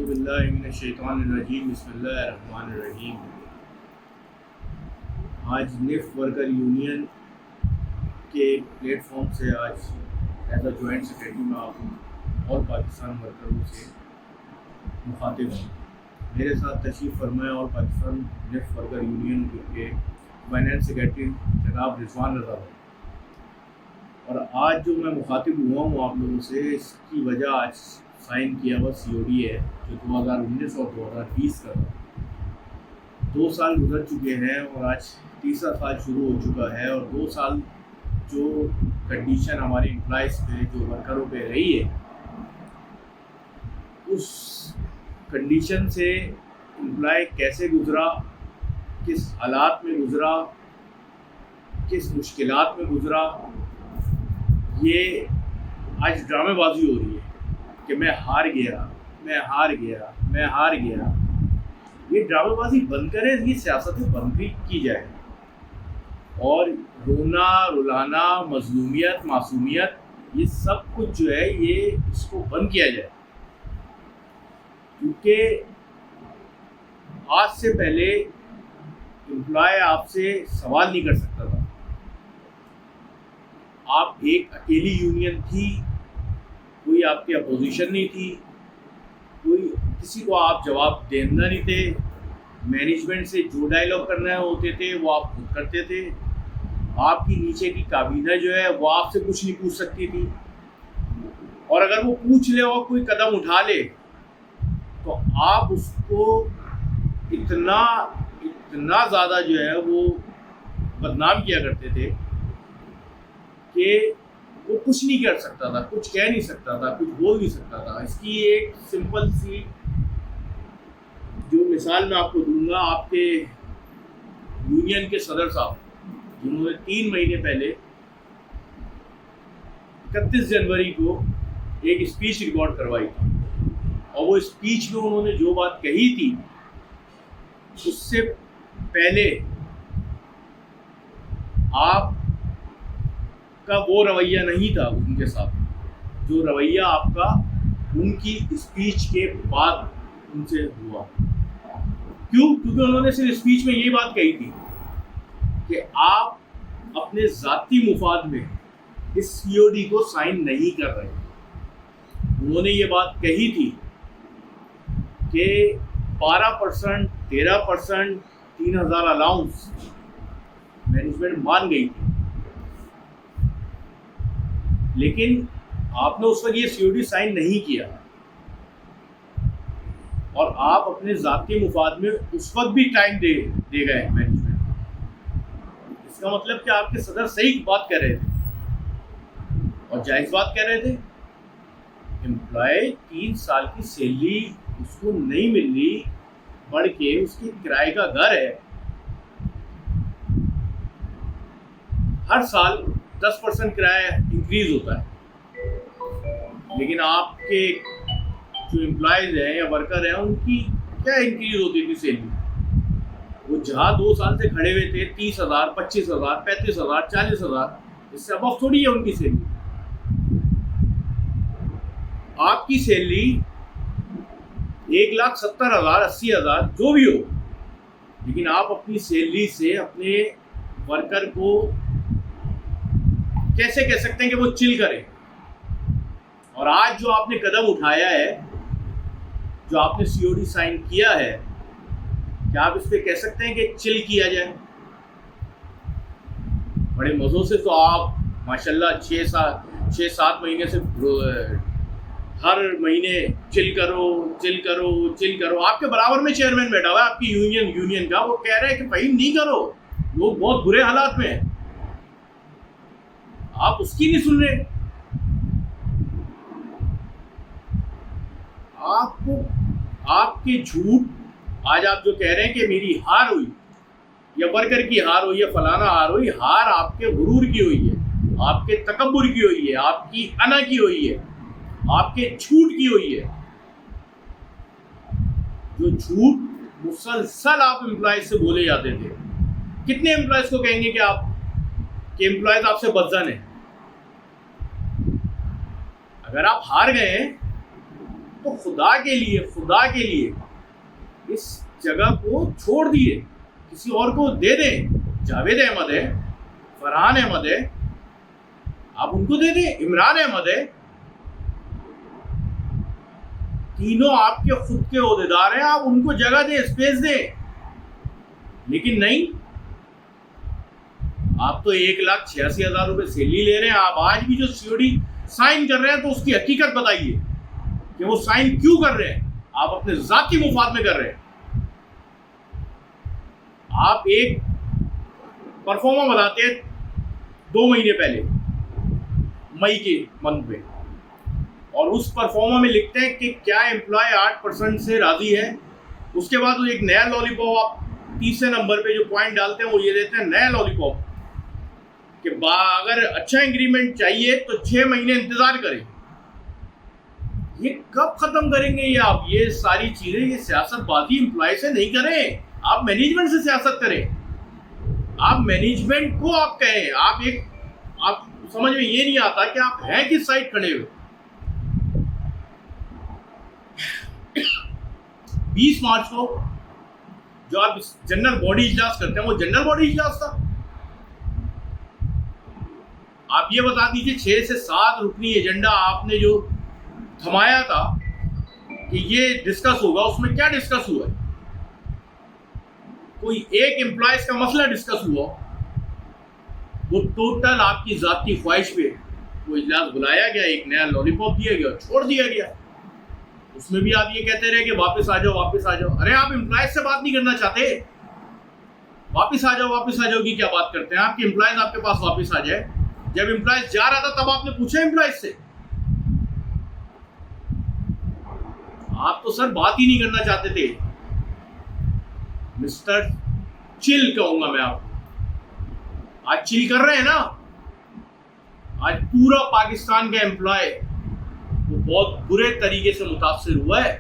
औज़ुबिल्लाहि मिनश्शैतानिर्रजीम बिस्मिल्लाहिर्रहमानिर्रहीम। आज NIFT worker union के प्लेटफॉर्म से आज एज अ जॉइंट सेक्रेटरी मैं आप और पाकिस्तान वर्करों से मुखातिब हूँ। मेरे साथ तशरीफ़ फरमाए और पाकिस्तान निफ्ट वर्कर यूनियन के फाइनेंस सेक्रेटरी जनाब रिजवान रज़ा हैं। और आज जो मैं मुखातिब हुआ हूँ आप लोगों से, इसकी वजह आज साइन किया हुआ COD है जो 2019 और 2020 का था। 2 साल गुजर चुके हैं और आज तीसरा साल शुरू हो चुका है। और 2 साल जो कंडीशन हमारे एम्प्लॉयज़ पे, जो वर्करों पे रही है, उस कंडीशन से एम्प्लॉय कैसे गुज़रा, किस हालात में गुज़रा, किस मुश्किलात में गुज़रा, ये आज ड्रामेबाजी हो रही है कि मैं हार गया, मैं हार गया, मैं हार गया। ये ड्रामेबाजी बंद करें, ये सियासतें बंद भी की जाए और रोना रुलाना, मजलूमियत, मासूमियत, ये सब कुछ जो है ये इसको बंद किया जाए। क्योंकि आज से पहले एम्प्लॉय आपसे सवाल नहीं कर सकता था। आप एक अकेली यूनियन थी, कोई आपकी अपोजिशन नहीं थी, कोई किसी को आप जवाब देना नहीं थे। मैनेजमेंट से जो डायलॉग करने होते थे वो आप खुद करते थे। आपकी नीचे की काबीना जो है वो आपसे कुछ नहीं पूछ सकती थी, और अगर वो पूछ ले और कोई कदम उठा ले तो आप उसको इतना इतना ज़्यादा जो है वो बदनाम किया करते थे कि वो कुछ नहीं कर सकता था, कुछ कह नहीं सकता था, कुछ बोल नहीं सकता था। इसकी एक सिंपल सी जो मिसाल मैं आपको दूंगा, आपके यूनियन के सदर साहब जिन्होंने 3 महीने पहले 31 जनवरी को एक स्पीच रिकॉर्ड करवाई थी, और वो स्पीच में उन्होंने जो बात कही थी उससे पहले आप का वो रवैया नहीं था उनके साथ, जो रवैया आपका उनकी स्पीच के बाद उनसे हुआ। क्यों? क्योंकि उन्होंने सिर्फ स्पीच में ये बात कही थी कि आप अपने ज़ाती मुफाद में इस COD को साइन नहीं कर रहे। उन्होंने ये बात कही थी कि 12%, 13%, 3000 अलाउंस मैनेजमेंट मान गई थी, लेकिन आपने उस वक्त ये COD साइन नहीं किया और आप अपने ज़ाती मुफाद में उस वक्त भी टाइम दे गए मैनेजमेंट। इसका मतलब कि आपके सदर सही बात कर रहे थे और जायज़ बात कर रहे थे। एम्प्लॉय 3 साल की सैलरी उसको नहीं मिल रही, बढ़ के उसकी किराए का घर है। हर साल 10% किराया इंक्रीज होता है, लेकिन आपके जो एम्प्लॉयज़ हैं या वर्कर हैं उनकी क्या इंक्रीज होती थी सैलरी? वो जहाँ 2 साल से खड़े हुए थे 30,000, 25,000, 35,000, 40,000, इससे अब थोड़ी है उनकी सैलरी। आपकी सैलरी 1,70,000, 80,000 जो भी हो, लेकिन आप अपनी सैलरी से अपने वर्कर को कैसे कह सकते हैं कि वो चिल करे? और आज जो आपने कदम उठाया है, जो आपने COD साइन किया है, क्या आप इस पे कह सकते हैं कि चिल किया जाए? बड़े मज़ों से तो आप माशाल्लाह 6-7 महीने से हर महीने चिल करो, चिल करो, चिल करो। आपके बराबर में चेयरमैन बैठा हुआ है आपकी यूनियन का, वो कह रहा है कि भाई नहीं करो, लोग बहुत बुरे हालात में हैं। आप उसकी नहीं सुन रहे। आपको आपके झूठ, आज आप जो कह रहे हैं कि मेरी हार हुई या वर्कर की हार हुई या फलाना हार हुई, हार आपके गुरूर की हुई है, आपके तकब्बुर की हुई है, आपकी अना की हुई है, आपके झूठ की हुई है। जो झूठ मुसलसल आप एम्प्लॉयज से बोले जाते थे, कितने एम्प्लॉयज को कहेंगे कि एम्प्लॉयज आपसे बदजन है? अगर आप हार गए तो खुदा के लिए इस जगह को छोड़ दिए, किसी और को दे दें। जावेद अहमद है, फरहान अहमद है, आप उनको दे दें। इमरान अहमद है, तीनों आपके खुद के ओहदेदार हैं, आप उनको जगह दें, स्पेस दें। लेकिन नहीं, आप तो 1,86,000 रुपये सैलरी ले रहे हैं। आप आज भी जो सीओडी साइन कर रहे हैं तो उसकी हकीकत बताइए कि वो साइन क्यों कर रहे हैं। आप अपने जाती मुफाद में कर रहे हैं। आप एक परफॉर्मा बनाते हैं 2 महीने पहले, मई के मंथ में, और उस परफॉर्मा में लिखते हैं कि क्या एम्प्लॉय 8% से राजी है। उसके बाद वो एक नया लॉलीपॉप आप तीसरे नंबर पे जो पॉइंट डालते हैं वो ये देते हैं, नया लॉलीपॉप कि अगर अच्छा इंक्रीमेंट चाहिए तो 6 महीने इंतजार करें। ये कब खत्म करेंगे ये आप? ये सारी चीजें, ये सियासतबाजी एम्प्लॉय से नहीं करें, आप मैनेजमेंट से सियासत करें। आप मैनेजमेंट को आप कहें। आप समझ में ये नहीं आता कि आप हैं किस साइड खड़े हुए। 20 मार्च को जो आप जनरल बॉडी इजलास करते हैं वो जनरल बॉडी इजलास था। आप ये बता दीजिए 6 से 7 रुकनी एजेंडा आपने जो थमाया था कि ये डिस्कस होगा, उसमें क्या डिस्कस हुआ है? कोई एक एम्प्लॉयज का मसला डिस्कस हुआ? वो टोटल आपकी जाती ख्वाहिश पे वो इजलास बुलाया गया, एक नया लॉलीपॉप दिया गया, छोड़ दिया गया। उसमें भी आप ये कहते रहे कि वापस आ जाओ, वापस आ जाओ। अरे आप एम्प्लॉयज से बात नहीं करना चाहते? वापस आ जाओ की क्या बात करते हैं? आपके एम्प्लॉयज आपके पास वापस आ जाए। जब एम्प्लॉयज जा रहा था तब आपने पूछा एम्प्लॉयज से? आप तो सर बात ही नहीं करना चाहते थे। मिस्टर चिल कहूंगा मैं आपको। आज चिल कर रहे हैं ना? आज पूरा पाकिस्तान का एम्प्लॉय वो बहुत बुरे तरीके से मुतासिर हुआ है।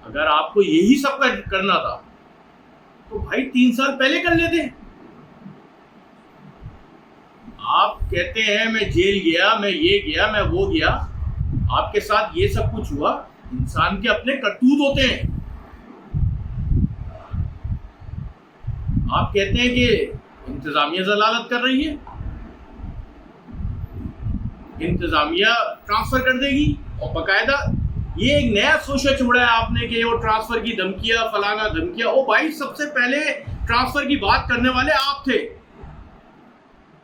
अगर आपको यही सब करना था तो भाई 3 साल पहले कर लेते। आप कहते हैं मैं जेल गया, मैं ये गया, मैं वो गया। आपके साथ ये सब कुछ हुआ। इंसान के अपने करतूत होते हैं। आप कहते हैं कि इंतजामिया जलालत कर रही है, इंतजामिया ट्रांसफर कर देगी, और बकायदा ये एक नया सोचा छोड़ा है आपने कि वो ट्रांसफर की धमकियां, फलाना धमकियां। ओ भाई, सबसे पहले ट्रांसफर की बात करने वाले आप थे।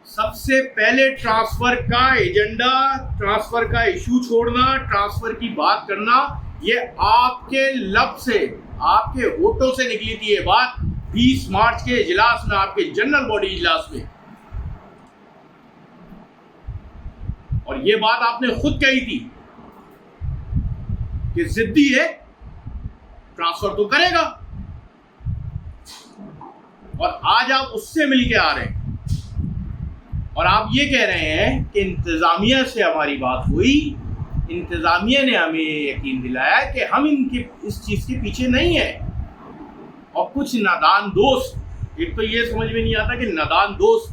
सबसे पहले ट्रांसफर का एजेंडा, ट्रांसफर का इशू छोड़ना, ट्रांसफर की बात करना, ये आपके लब से, आपके होठों से निकली थी ये बात 20 मार्च के इजलास में, आपके जनरल बॉडी इजलास में। और ये बात आपने खुद कही थी कि जिद्दी है, ट्रांसफर तो करेगा। और आज आप उससे मिलके आ रहे हैं और आप ये कह रहे हैं कि इंतजामिया से हमारी बात हुई, इंतजामिया ने हमें यकीन दिलाया कि हम इनके इस चीज के पीछे नहीं है। और कुछ नादान दोस्त, एक तो ये समझ में नहीं आता कि नादान दोस्त,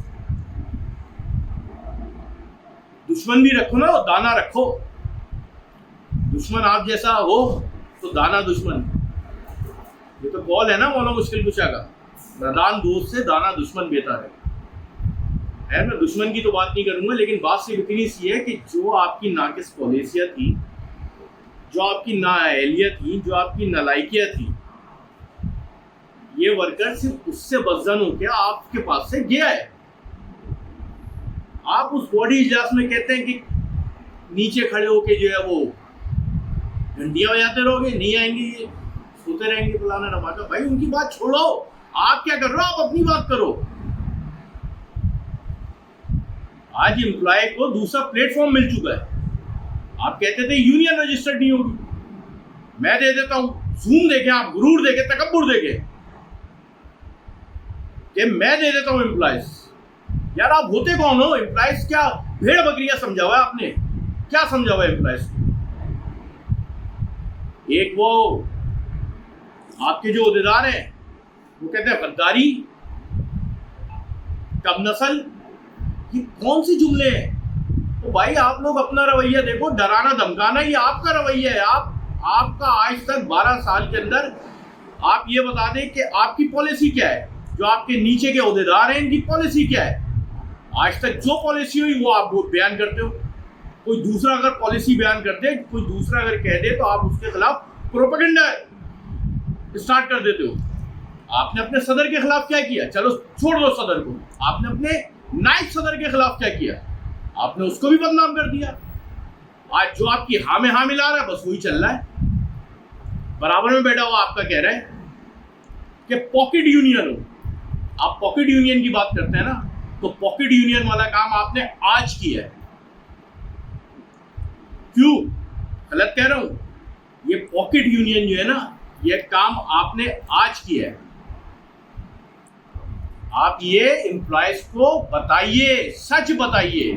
दुश्मन भी रखो ना, दाना रखो। दुश्मन आप जैसा हो तो दाना दुश्मन। ये तो कॉल है ना मौलाना मुश्किल कुशा का, नादान दोस्त से दाना दुश्मन बेहतर है। मैं दुश्मन की तो बात नहीं करूंगा, लेकिन बात सिर्फ इतनी सी है कि जो आपकी नाकिस पॉलिसियाँ थी, जो आपकी नाअहलियत थी, जो आपकी नालायकियाँ थी, ये वर्कर सिर्फ उससे बदजन होकर आपके पास से गया है। आप उस बॉडी इजलास में कहते हैं कि नीचे खड़े होके जो है वो घंटियां बजाते रहोगे, नहीं आएंगे ये, सोते रहेंगे, फलाना ढमाका। भाई उनकी बात छोड़ो, आप क्या कर रहे हो? आप अपनी बात करो। आज एम्प्लॉय को दूसरा प्लेटफॉर्म मिल चुका है। आप कहते थे यूनियन रजिस्टर्ड नहीं होगी, मैं दे देता हूं। जूम देखे आप, गुरूर देखे, तकब्बुर देखे कि मैं दे देता हूं एम्प्लॉयज। यार आप होते कौन हो? एम्प्लॉयज क्या भेड़ बकरियां समझा हुआ है आपने? क्या समझा हुआ है एम्प्लॉयज को? एक वो आपके जो ओहदेदार हैं वो कहते हैं गद्दारी, कब नस्ल, ये कौन सी जुमले हैं? तो भाई आप लोग अपना रवैया देखो, डराना धमकाना ये आपका रवैया है। आपका आज तक 12 साल के अंदर आप ये बता दें कि आपकी पॉलिसी क्या है, जो आपके नीचे के ओहदेदार हैं इनकी पॉलिसी क्या है। आज तक जो पॉलिसी हुई वो आप बयान करते हो। कोई दूसरा अगर पॉलिसी बयान कर दे, कोई दूसरा अगर कह दे, तो आप उसके खिलाफ प्रोपेगेंडा स्टार्ट कर देते हो। आपने अपने सदर के खिलाफ क्या किया? चलो छोड़ दो सदर को, आपने अपने नायब सदर के खिलाफ क्या किया? आपने उसको भी बदनाम कर दिया। आज जो आपकी हाँ में हाँ मिला रहा है बस वही चल रहा है। बराबर में बैठा हुआ आपका कह रहा है कि पॉकेट यूनियन हो। आप पॉकेट यूनियन की बात करते हैं ना, तो पॉकेट यूनियन वाला काम आपने आज किया है। क्यों गलत कह रहा हूं? ये पॉकेट यूनियन जो है ना, ये काम आपने आज किया है। आप ये एम्प्लॉयज को बताइए, सच बताइए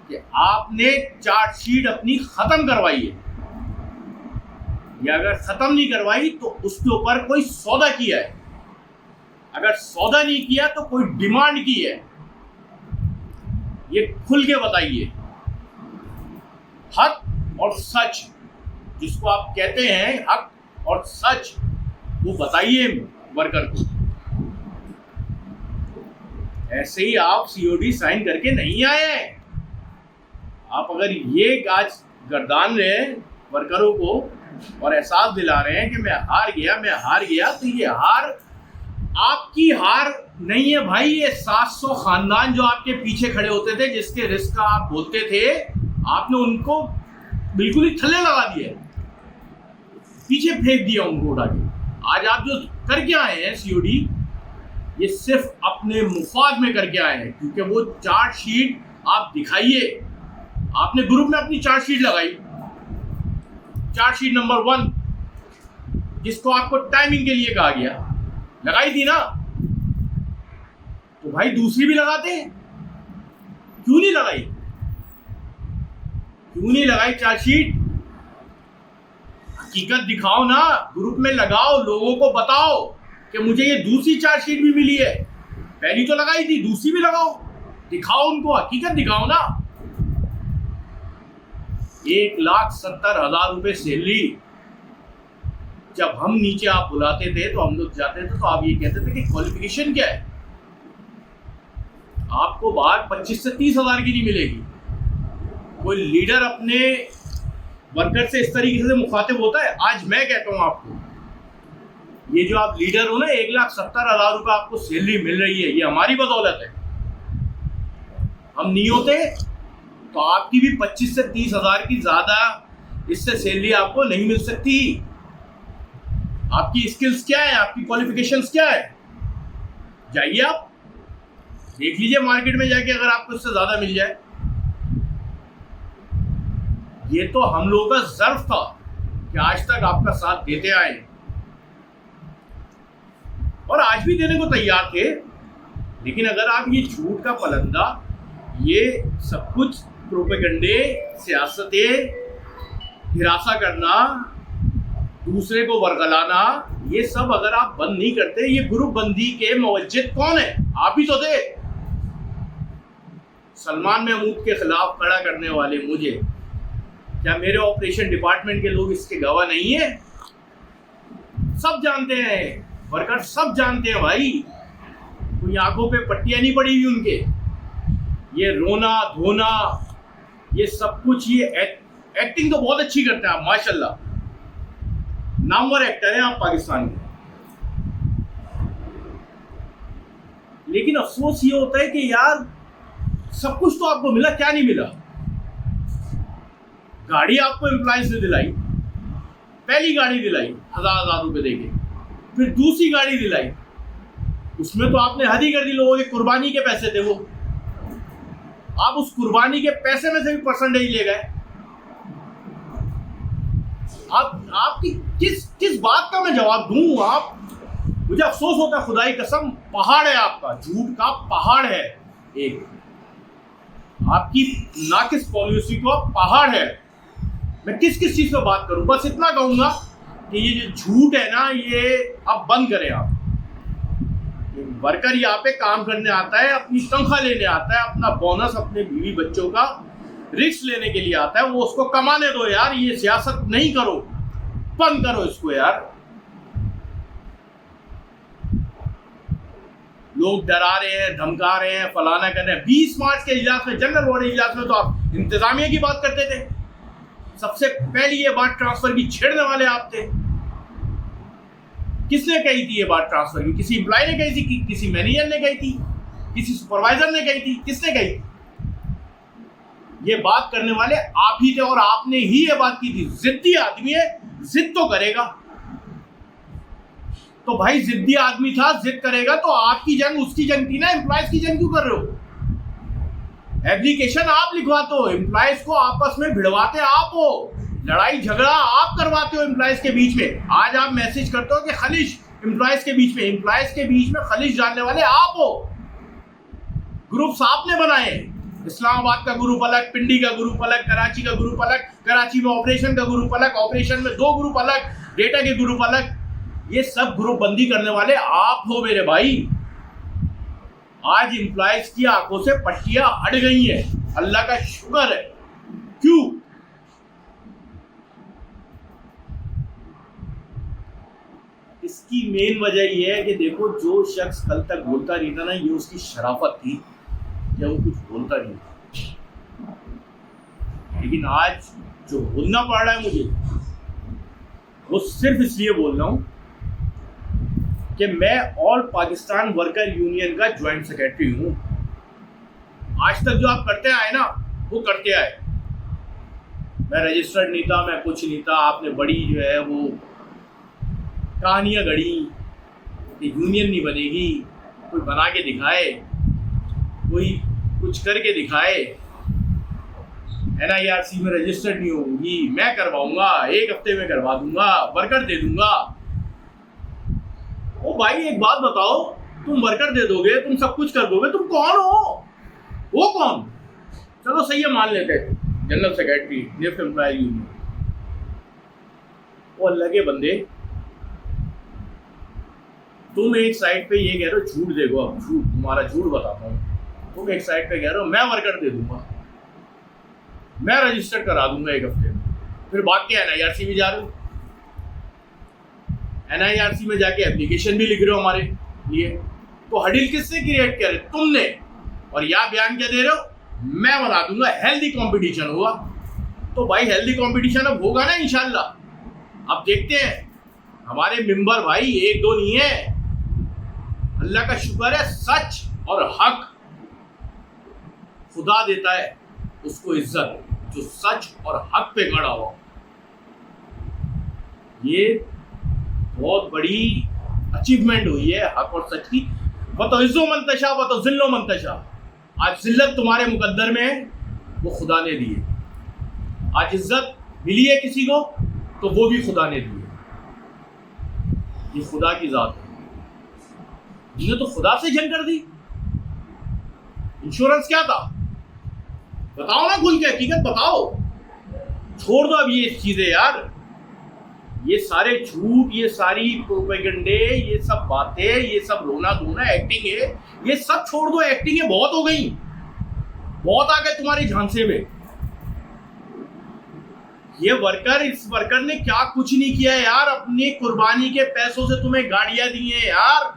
कि आपने चार्जशीट अपनी खत्म करवाई है, या अगर खत्म नहीं करवाई तो उसके ऊपर कोई सौदा किया है। अगर सौदा नहीं किया तो कोई डिमांड की है, ये खुल के बताइए। हक और सच, जिसको आप कहते हैं हक और सच, वो बताइए वर्कर को। ऐसे ही आप सीओडी साइन करके नहीं आए हैं। आप अगर ये आज गर्दान रहे हैं वर्करों को और एहसास दिला रहे हैं कि मैं हार गया, तो ये हार आपकी हार नहीं है भाई। ये 700 खानदान जो आपके पीछे खड़े होते थे, जिसके रिस्क का आप बोलते थे, आपने उनको बिल्कुल ही थल्ले लगा दिया, पीछे फेंक दिया उनको उठा के। आज आप जो करके आए हैं सीओडी, ये सिर्फ अपने मुफाद में करके आए हैं, क्योंकि वो चार्जशीट आप दिखाइए। आपने ग्रुप में अपनी चार्जशीट लगाई, चार्जशीट नंबर 1, जिसको आपको टाइमिंग के लिए कहा गया, लगाई थी ना? तो भाई दूसरी भी लगाते हैं, क्यों नहीं लगाई? क्यों नहीं लगाई चार्जशीट? हकीकत दिखाओ ना, ग्रुप में लगाओ, लोगों को बताओ कि मुझे ये दूसरी चार्जशीट भी मिली है, पहली तो लगाई थी, दूसरी भी लगाओ, दिखाओ उनको, हकीकत दिखाओ ना। 1,70,000 रुपए सैलरी, जब हम नीचे आप बुलाते थे तो हम लोग जाते थे तो आप ये कहते थे कि क्वालिफिकेशन क्या है। आपको बाहर 25 से 30 हजार की नहीं मिलेगी। कोई लीडर अपने वर्कर से इस तरीके से मुखातिब होता है? आज मैं कहता हूं आपको, ये जो आप लीडर हो ना, 1,70,000 रुपए आपको सैलरी मिल रही है, ये हमारी बदौलत है। हम नहीं होते तो आपकी भी 25 से 30 हजार की ज्यादा इससे सैलरी आपको नहीं मिल सकती। आपकी स्किल्स क्या है, आपकी क्वालिफिकेशंस क्या है? जाइए आप देख लीजिए मार्केट में जाके, अगर आपको इससे ज्यादा मिल जाए। ये तो हम लोगों का ज़र्फ था कि आज तक आपका साथ देते आए और आज भी देने को तैयार थे। लेकिन अगर आप ये झूठ का पलंदा, ये सब कुछ प्रोपेगेंडे, सियासतें, हिरासा करना, दूसरे को वरगलाना, ये सब अगर आप बंद नहीं करते, ये ग्रुप बंदी के मुवज्जिद कौन है? आप ही तो थे। सलमान महमूद के खिलाफ खड़ा करने वाले मुझे, क्या मेरे ऑपरेशन डिपार्टमेंट के लोग इसके गवाह नहीं है? सब जानते हैं, वर्कर सब जानते हैं भाई। कोई आंखों पे पट्टियां नहीं पड़ी हुई उनके। ये रोना धोना, ये सब कुछ, ये एक्टिंग तो बहुत अच्छी करते हैं आप, माशाल्लाह, नामवर एक्टर हैं आप पाकिस्तान में। लेकिन अफसोस ये होता है कि यार सब कुछ तो आपको मिला, क्या नहीं मिला? गाड़ी आपको एम्प्लॉयज ने दिलाई, पहली गाड़ी दिलाई 1,000 रुपए देके, फिर दूसरी गाड़ी दिलाई, उसमें तो आपने हद ही कर दी। लोगों के कुर्बानी के पैसे थे वो, आप उस कुर्बानी के पैसे में से भी परसेंटेज ले गए। आपकी किस बात का मैं जवाब दूं? आप, मुझे अफसोस होता है, खुदाई कसम, पहाड़ है आपका, झूठ का पहाड़ है एक, आपकी नाकिस पॉलिसी को पहाड़ है। मैं किस चीज पे बात करूं? बस इतना कहूंगा कि ये जो झूठ है ना, ये अब बंद करें आप। वर्कर यहाँ पे काम करने आता है, अपनी तनख्वाह लेने आता है, अपना बोनस अपने बीवी बच्चों का रिस्क लेने के लिए आता है, वो उसको कमाने दो यार, ये सियासत नहीं करो, बंद करो इसको यार। लोग डरा रहे हैं, धमका रहे हैं, फलाना कर रहे हैं। 20 मार्च के इजलास में, जनरल बॉडी इजलास में तो आप इंतजामिया की बात करते थे। सबसे पहली ये बात ट्रांसफर की छेड़ने वाले आप थे। किसने कही थी ये बात ट्रांसफर की? किसी एम्प्लॉय ने कही थी, किसी मैनेजर ने कही थी, किसी सुपरवाइजर ने कही थी? किसने कही थी? ये बात करने वाले आप ही थे और आपने ही ये बात की थी। जिद्दी आदमी है, जिद तो करेगा। तो भाई जिद्दी आदमी था, जिद करेगा, तो आपकी जंग उसकी जंग थी ना, एम्प्लॉयज की जंग क्यों कर रहे हो? एप्लीकेशन आप लिखवाते हो, एम्प्लॉयज को आपस में भिड़वाते आप हो, लड़ाई झगड़ा आप करवाते हो एम्प्लॉयज के बीच में। आज आप मैसेज करते हो कि खलिश एम्प्लॉयज के बीच में, एम्प्लॉयज के बीच में खलिश डालने वाले आप हो। ग्रुप्स आपने बनाए, इस्लामाबाद का ग्रुप अलग, पिंडी का ग्रुप अलग, कराची का ग्रुप अलग, कराची में ऑपरेशन का ग्रुप अलग, ऑपरेशन में 2 ग्रुप अलग, डेटा के ग्रुप अलग। ये सब ग्रुप बंदी करने वाले आप हो मेरे भाई। आज एम्प्लॉयज की आंखों से पट्टियां हट गई हैं, अल्लाह का शुक्र है। क्यों? इसकी मेन वजह यह है कि देखो, जो शख्स कल तक बोलता नहीं था ना, ये उसकी शराफत थी, या वो कुछ बोलता नहीं था। लेकिन आज जो बोलना पड़ रहा है मुझे, वो सिर्फ इसलिए बोल रहा हूं कि मैं ऑल पाकिस्तान वर्कर यूनियन का ज्वाइंट सेक्रेटरी हूं। आज तक जो आप करते आए ना, वो करते आए। मैं रजिस्टर्ड नहीं था, मैं कुछ नहीं था। आपने बड़ी जो है वो कहानियां गढ़ी कि यूनियन नहीं बनेगी, कोई बना के दिखाए, कोई कुछ करके दिखाए। NIRC में रजिस्टर्ड नहीं होगी, मैं करवाऊंगा, 1 हफ्ते में करवा दूंगा, वर्कर दे दूंगा। ओ भाई एक बात बताओ, तुम वर्कर दे दोगे, तुम सब कुछ कर दोगे, तुम कौन हो? वो कौन? चलो सही है, मान लेते हैं general secretary left employ union. वो अल्लाह के बंदे, तुम एक साइड पे ये कह रहे हो, झूठ देखो, अब झूठ, तुम्हारा झूठ बताता हूँ। तुम एक साइड पे कह रहे हो मैं वर्कर दे दूंगा, मैं रजिस्टर करा दूंगा 1 हफ्ते में, फिर भाग के NIRC में जा रहे हो, NIRC में जाके एप्लीकेशन भी लिख रहे हो हमारे लिए। तो हडिल किसने क्रिएट किया? तुमने। और या बयान क्या दे रहे हो? मैं बना दूंगा, हेल्दी कंपटीशन होगा। तो भाई हेल्दी कंपटीशन अब होगा ना इंशाल्लाह। अब देखते हैं, हमारे मेंबर भाई 1-2 नहीं है, अल्लाह का शुक्र है। सच और हक खुदा देता है उसको इज्जत, जो सच और हक पे खड़ा हो। ये बहुत बड़ी अचीवमेंट हुई है हक और सच की। वतइज़्ज़ु मन तशा वतुज़िल्लु मन तशा। आज जिल्लत तुम्हारे मुकद्दर में है, वो खुदा ने दी है। आज इज्जत मिली है किसी को, तो वो भी खुदा ने दी है। ये खुदा की जात है। जिन्हें तो खुदा से जंग कर दी। इंश्योरेंस क्या था? बताओ ना, खुल के हकीकत बताओ। छोड़ दो अब ये चीजें यार, ये सारे झूठ, ये सारी प्रोपेगेंडे, ये सब बातें, ये सब रोना धोना, एक्टिंग है, ये सब छोड़ दो। एक्टिंग है बहुत हो गई, बहुत आ गए तुम्हारी झांसे में। ये वर्कर, इस वर्कर ने क्या कुछ नहीं किया यार, अपनी कुर्बानी के पैसों से तुम्हें गाड़ियां दी हैं यार।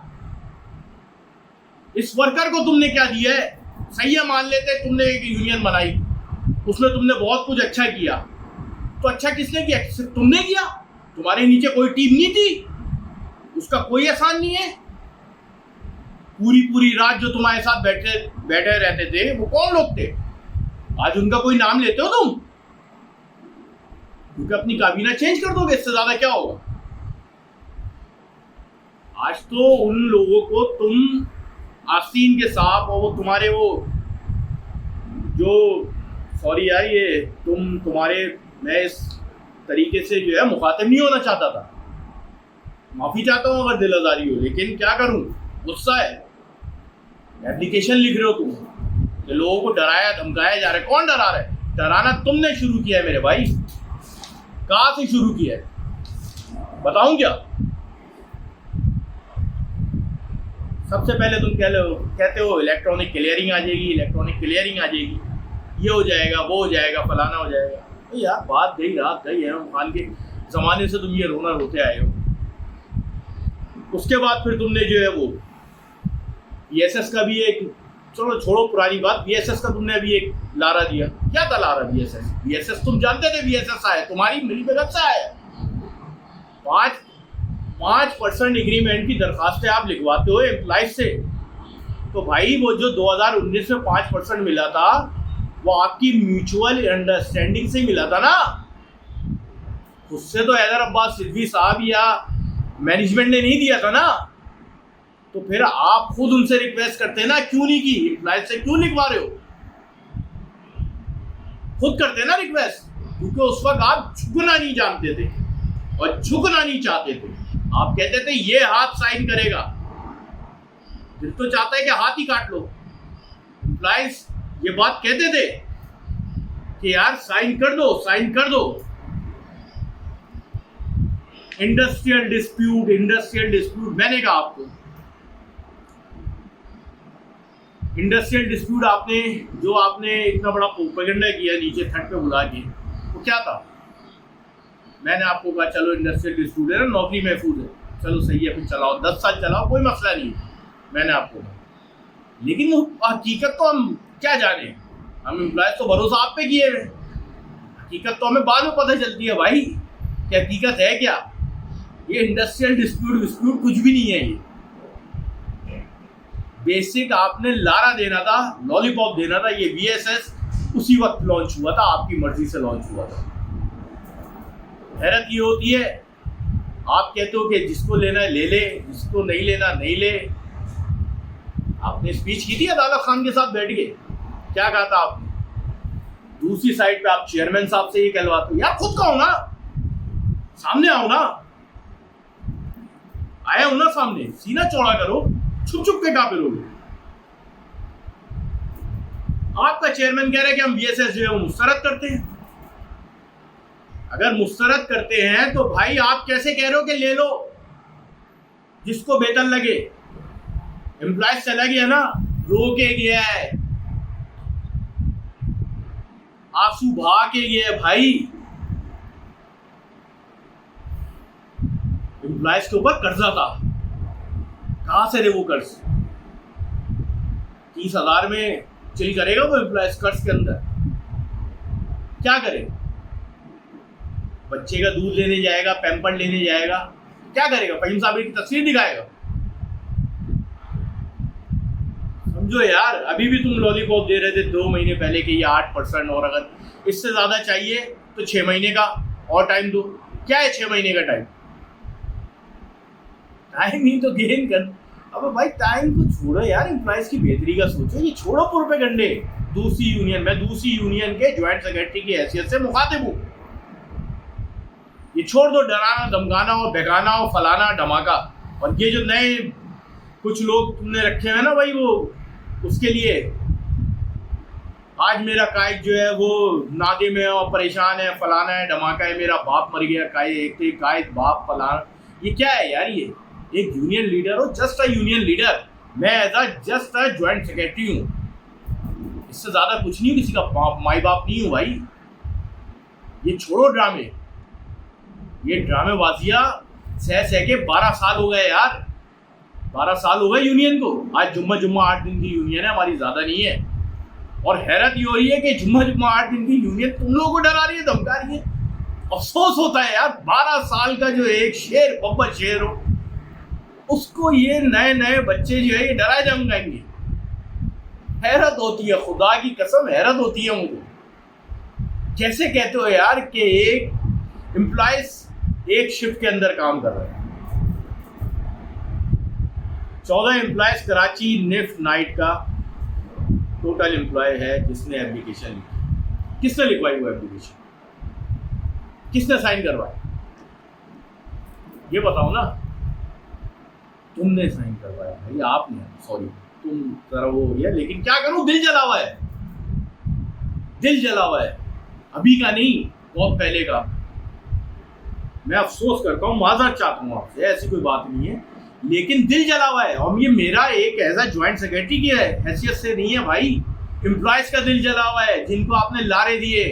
इस वर्कर को तुमने क्या दिया है? सही है, मान लेते तुमने एक यूनियन बनाई, उसमें तुमने बहुत कुछ अच्छा किया। तो अच्छा किसने किया? सिर्फ तुमने किया? तुम्हारे नीचे कोई टीम नहीं थी? उसका कोई एहसान नहीं है? पूरी रात जो तुम्हारे साथ बैठे रहते थे, वो कौन लोग थे? आज उनका कोई नाम लेते हो तुम? क्योंकि अपनी काबीना चेंज कर दोगे, इससे ज्यादा क्या होगा? आज तो उन लोगों को तुम आस्तीन के साथ, और वो तुम्हारे वो जो, सॉरी यार, ये तुम्हारे, मैं इस तरीके से जो है मुखातिब नहीं होना चाहता था, माफी चाहता हूँ अगर दिल आजारी हो, लेकिन क्या करूँ, गुस्सा है। एप्लीकेशन लिख रहे हो तुम, तो लोगों को डराया धमकाया जा रहा है। कौन डरा रहा है? डराना तुमने शुरू किया है मेरे भाई। कहाँ से शुरू किया है बताऊं क्या? सबसे पहले तुम कहते हो इलेक्ट्रॉनिक क्लियरिंग आ जाएगी, इलेक्ट्रॉनिक क्लियरिंग आ जाएगी। ये हो जाएगा, वो हो जाएगा, फलाना हो जाएगा। तो यार बात गई रात गई है, खान के ज़माने से तुम ये रोना रोते आए हो। उसके बाद फिर तुमने जो है वो VSS का भी एक, चलो छोड़ो पुरानी बात, VSS का तुमने अभी एक लारा दिया। क्या था लारा VSS तुम जानते थे VSS आया, तुम्हारी मिली भगत से आया। 5% एग्रीमेंट की दरखास्तें आप लिखवाते हो एम्प्लॉइज से, तो भाई वो जो 2019 में 5% मिला था वो आपकी म्यूचुअल अंडरस्टैंडिंग से मिला था ना, उससे तो हैदर अब्बास सिद्दीकी साहब या मैनेजमेंट ने नहीं दिया था ना। तो फिर आप खुद उनसे रिक्वेस्ट करते ना, क्यों नहीं की? एम्प्लॉइज से क्यों लिखवा रहे हो? खुद करते ना रिक्वेस्ट, क्योंकि उस वक्त आप झुकना नहीं जानते थे और झुकना नहीं चाहते थे। आप कहते थे ये हाथ साइन करेगा, दिल तो चाहता है कि हाथ ही काट लो। एम्प्लॉइज ये बात कहते थे कि यार साइन कर दो, साइन कर दो। इंडस्ट्रियल डिस्प्यूट मैंने कहा आपको, इंडस्ट्रियल डिस्प्यूट आपने इतना बड़ा प्रोपेगेंडा किया नीचे थट पे बुला के, वो क्या था? मैंने आपको कहा चलो इंडस्ट्रियल डिस्प्यूट है ना, नौकरी महफूज है, चलो सही है, फिर चलाओ 10 साल चलाओ, कोई मसला नहीं, मैंने आपको कहा। लेकिन वो हकीकत तो हम क्या जाने, हम एम्प्लॉयज तो भरोसा आप पे किए हुए, हकीकत तो हमें बाद में पता चलती है भाई कि हकीकत है क्या। ये इंडस्ट्रियल डिस्प्यूट कुछ भी नहीं है। ये बेसिक आपने लारा देना था, लॉलीपॉप देना था। ये VSS उसी वक्त लॉन्च हुआ था, आपकी मर्जी से लॉन्च हुआ था। हैरत ये होती है, आप कहते हो कि जिसको लेना है ले ले, जिसको नहीं लेना नहीं ले। आपने स्पीच की थी अदालत खान के साथ बैठ के, क्या कहा था आपने? दूसरी साइड पे आप चेयरमैन साहब से ये कहलवाते हो, यार खुद कहो ना, सामने आओ ना, आया हूं ना सामने, सीना चौड़ा करो, छुप छुप के कहां पे रोगे? आपका चेयरमैन कह रहा है कि हम VSS जो है वो मुस्तरद करते हैं। अगर मुस्तरद करते हैं तो भाई आप कैसे कह रहे हो कि ले लो जिसको वेतन लगे? एम्प्लॉयज चला गया ना, रो के गया है, आंसू बहा के गया है भाई। एम्प्लॉयज के ऊपर कर्जा था, कहां से रे वो कर्ज? 30,000 में चिल करेगा वो एम्प्लॉयज कर्ज के अंदर? क्या करे? बच्चे का दूध लेने जाएगा, पैम्पर लेने जाएगा, क्या करेगा? फहीम साहब की तस्वीर दिखाएगा? समझो यार, अभी भी तुम लॉलीपॉप दे रहे थे 2 महीने पहले कि ये 8%, और अगर इससे ज्यादा चाहिए तो 6 महीने का और टाइम दो। क्या है 6 महीने का टाइम? टाइम ही तो गेन कर। अब भाई टाइम को छोड़ो यार, एम्प्लॉइज की बेहतरी का सोचो। ये छोड़ो प्रोपेगेंडे। दूसरी यूनियन के ज्वाइंट सेक्रेटरी की हैसियत से मुखातिब हूँ। ये छोड़ दो डराना धमकाना और बहकाना और फलाना धमाका। और ये जो नए कुछ लोग तुमने रखे हैं ना भाई, वो उसके लिए आज मेरा कायद जो है वो नादे में और परेशान है, फलाना है, धमाका है, मेरा बाप मर गया, कायद बाप फलाना। ये क्या है यार? ये एक यूनियन लीडर हो, जस्ट अ यूनियन लीडर। मैं जस्ट अ ज्वाइंट सेक्रेटरी हूँ, इससे ज्यादा कुछ नहीं हूँ, किसी का माई बाप नहीं हूँ भाई। ये छोड़ो ड्रामे, ये ड्रामेबाजियाँ सह के 12 साल हो गए यार, 12 साल हो गए यूनियन को। आज जुम्मा 8 दिन की यूनियन है हमारी, ज़्यादा नहीं है। और हैरत ये हो रही है कि जुम्मा 8 दिन की यूनियन तुम लोगों को डरा रही है, धमका रही है। अफसोस होता है यार, 12 साल का जो एक शेर बब्बर शेर हो, उसको ये नए बच्चे जो है ये डरा धमकाएंगे। हैरत होती है, खुदा की कसम हैरत होती है मुझे। कैसे कहते हो यार कि एक एम्प्लॉइज एक शिफ्ट के अंदर काम कर रहे हैं। 14 एम्प्लॉयज कराची निफ्ट नाइट का टोटल एम्प्लॉय है जिसने एप्लीकेशन लिखी। किसने लिखवाई वो एप्लीकेशन? किसने साइन करवाया? ये बताओ ना। तुमने साइन करवाया भाई, आपने, सॉरी तुम जरा वो है, लेकिन क्या करूं, दिल जला हुआ है, दिल जला हुआ है। अभी का नहीं, बहुत पहले का। मैं अफसोस करता हूँ, माजरत चाहता हूँ आपसे, ऐसी कोई बात नहीं है, लेकिन दिल जला हुआ है। और ये मेरा एक एज अ ज्वाइंट सेक्रेटरी की हैसियत से नहीं है भाई, एम्प्लॉयज का दिल जला हुआ है जिनको आपने लारे दिए।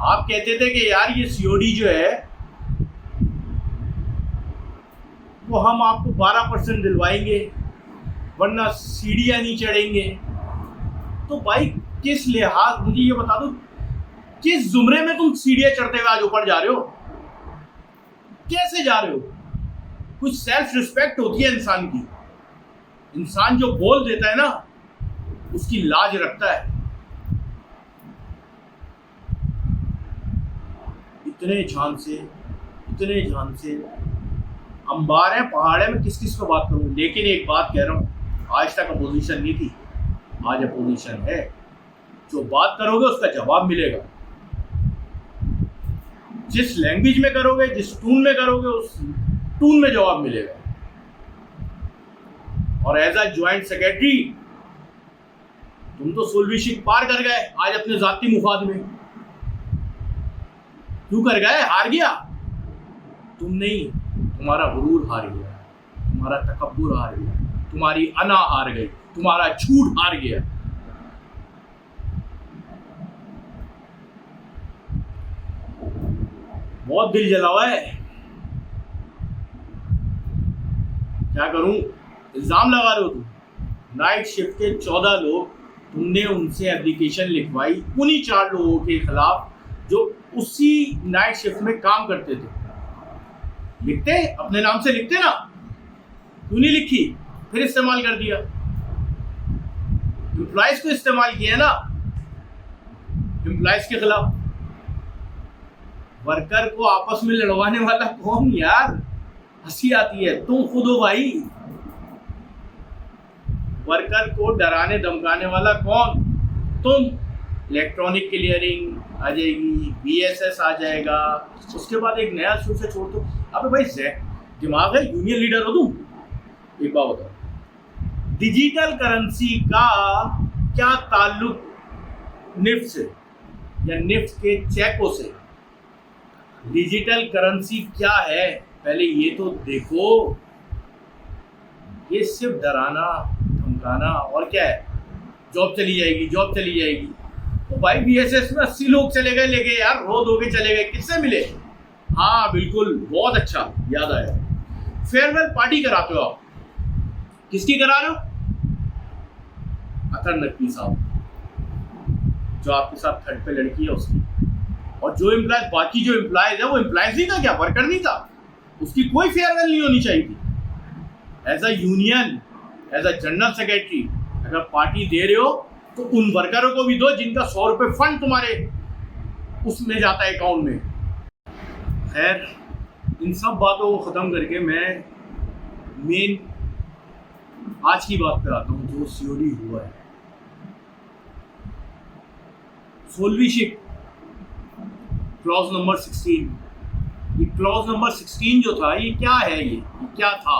आप कहते थे कि यार ये सीओडी जो है वो हम आपको 12% दिलवाएंगे वरना सीढ़ियां नहीं चढ़ेंगे। तो भाई किस लिहाज, मुझे ये बता दो किस जुमरे में तुम सीढ़ियां चढ़ते हुए आज ऊपर जा रहे हो? कैसे जा रहे हो? कुछ सेल्फ रिस्पेक्ट होती है इंसान की। इंसान जो बोल देता है ना उसकी लाज रखता है। इतने जान से अंबार है, पहाड़ है, मैं किस किस को बात करूं। लेकिन एक बात कह रहा हूं, आज तक अपोजिशन नहीं थी, आज अपोजिशन है। जो बात करोगे उसका जवाब मिलेगा। जिस लैंग्वेज में करोगे, जिस टून में करोगे, उस टून में जवाब मिलेगा। और एज अ ज्वाइंट सेक्रेटरी तुम तो सोलविशिक पार कर गए आज अपने जाती मुफाद में। क्यों कर गए? हार गया? तुम नहीं, तुम्हारा गुरूर हार गया, तुम्हारा तकब्बुर हार गया, तुम्हारी अना हार गई, तुम्हारा झूठ हार गया। बहुत दिल जला हुआ है, क्या करूं? इल्जाम लगा रहे हो तुम। नाइट शिफ्ट के 14 लोग, तुमने उनसे एप्लीकेशन लिखवाई उन्हीं 4 लोगों के खिलाफ जो उसी नाइट शिफ्ट में काम करते थे। लिखते, अपने नाम से लिखते ना, क्यों नहीं लिखी? फिर इस्तेमाल कर दिया, एम्प्लॉयज को इस्तेमाल किया ना एम्प्लॉयज के खिलाफ। वर्कर को आपस में लड़वाने वाला कौन यार? हंसी आती है। तुम खुद हो भाई। वर्कर को डराने धमकाने वाला कौन? तुम। इलेक्ट्रॉनिक क्लियरिंग आ जाएगी, बीएसएस आ जाएगा, उसके बाद एक नया शुरू से छोड़ दो। अबे भाई दिमाग है, यूनियन लीडर हो तुम। एक बात बताओ, डिजिटल करेंसी का क्या ताल्लुक निफ्ट से या निफ्ट के चेकों से? डिजिटल करेंसी क्या है पहले ये तो देखो। ये सिर्फ डराना धमकाना और क्या है? जॉब चली जाएगी, जॉब चली जाएगी। तो भाई बीएसएस में 80 लोग चले गए लेके यार, रो धो के चले गए। किससे मिले? हाँ बिल्कुल, बहुत अच्छा याद आया। फेयरवेल पार्टी कराते हो आप। किसकी करा रहे हो? अतर नकवी साहब, जो आपके साथ थर्ड पे लड़की है उसकी। और जो एम्प्लॉयज, बाकी जो एम्प्लॉयज है वो एम्प्लॉयज नहीं था क्या? वर्कर नहीं था? उसकी कोई फेयरवेल नहीं होनी चाहिए थी। As a union, as a general secretary अगर पार्टी दे रहे हो तो उन वर्करों को भी दो जिनका 100 रुपये फंड तुम्हारे उसमें जाता है अकाउंट में। खैर, इन सब बातों को ख़त्म करके मैं मेन आज की बात पे आता हूँ, जो सीओडी हुआ है। सोलविशिक क्लॉज नंबर 16, ये क्लॉज नंबर 16 जो था, ये क्या है? ये क्या था?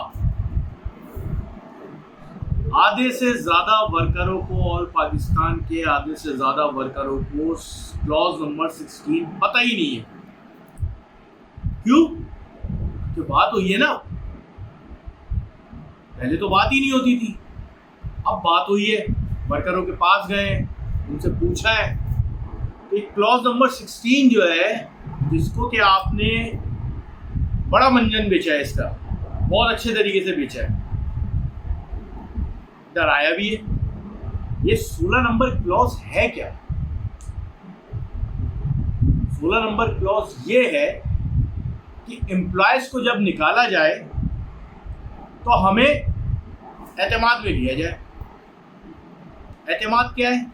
आधे से ज़्यादा वर्करों को, और पाकिस्तान के आधे से ज़्यादा वर्करों को क्लॉज नंबर 16 पता ही नहीं है। क्यों? कि बात हुई है ना, पहले तो बात ही नहीं होती थी, अब बात हुई है। वर्करों के पास गए, उनसे पूछा है। तो एक क्लॉज नंबर 16 जो है, जिसको कि आपने बड़ा मंजन बेचा है, इसका बहुत अच्छे तरीके से बेचा है, डराया भी है। ये 16 नंबर क्लॉज है क्या? 16 नंबर क्लॉज ये है कि एम्प्लॉयज को जब निकाला जाए तो हमें एतमाद में लिया जाए। एतमाद क्या है?